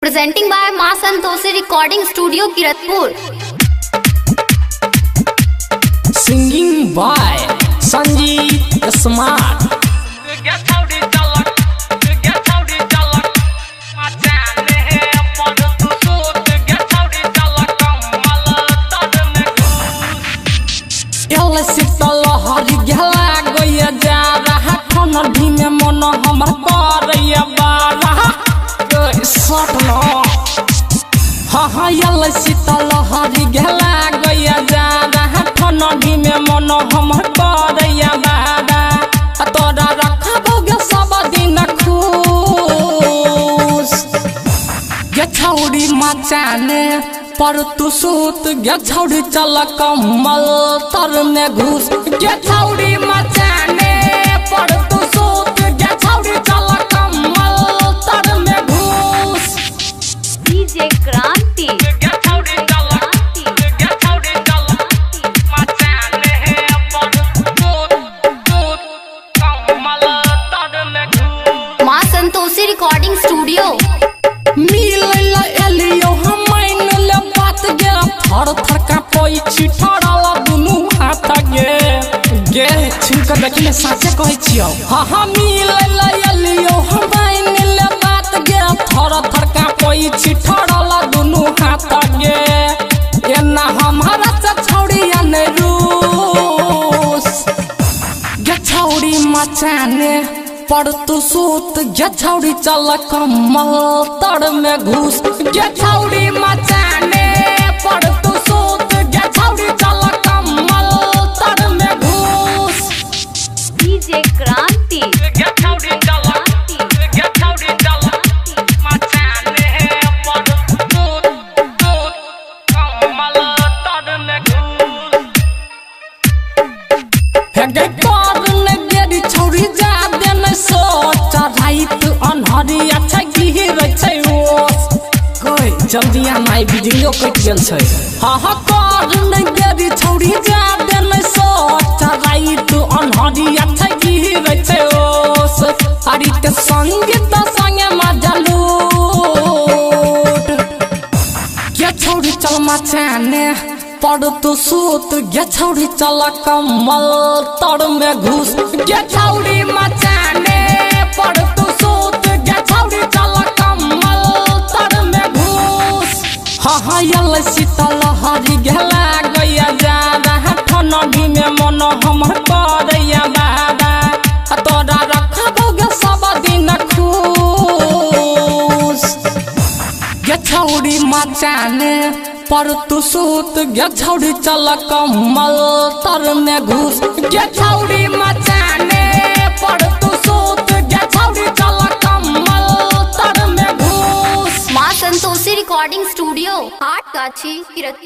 Presenting by मां Santoshi recording studio Kiratpur. Singing by Sanjeev Smart। शीतल हरी गला गया जा रहा ठंडी में मन हमर करैया बारा सटलो हाँ यल शीतल हरी गला गया जा रहा ठंडी में मन हमर करैया बारा तोरा रखबोगे सब दिन खुश गे छौड़ी मचाने पर तू सूत गे छौड़ी चल कमल तर में घुस गे छौड़ी मचाने पर तू सूत गे छौड़ी चल कमल तर में घुस। डीजे क्रांति गे छौड़ी चल गे छौड़ी चल मचाने पर सूत कमल तर में घुस। मां संतोषी रिकॉर्डिंग स्टूडियो मिलैला एलियो हम थर थर का कोई छिठड़ाला दुनु हाथ गे छिनक देखिले साचे कहै छियौ हाँ मिलैला एलियो हम मानिले बात गे थर थर का कोई छिठड़ाला दुनु हाथ गे एना हमारा से छौड़िया ने रूस गे छौड़ी मचाने पर तू सूत गे छौड़ी चल कमल तर में घुस गे छौड़ी मचाने पर तू सूत गे छौड़ी चल कमल तर में घुस। डीजे क्रांति गे छौड़ी चल गे छौड़ी चल मचाने पर सूत कमल तर में घुस। हे गे करने गेरी छौड़ी जा देन सोच रात अन्हरी अच्छा गिरै छै ओस कोई जल्दी आना बिजलियो कट गेल छै हाँ करने गेरी छौड़ी जा देन सोच रात अन्हरी अच्छा गिरै छै ओस अरे ते संगीत संगे मजा लूट गे छौड़ी चल मचाने पर तू सूत गे छौड़ी चल कमल तर में घुस गे छौड़ी मचाने पर तू सूत गे छौड़ी चल कमल तर में घुस। हाँ यल शीतल हरी गला गया जा रहा ठंडी में मन हमर करैया बारा तोरा रखबोगे सब दिन खुश गे छौड़ी मचाने पर तू सूत गे छौड़ी चल कमल तर में घुस गे छौड़ी मचाने पर तू सूत गे छौड़ी चल कमल तर में घुस। मां संतोषी रिकॉर्डिंग स्टूडियो हाट काछी किरतपुर।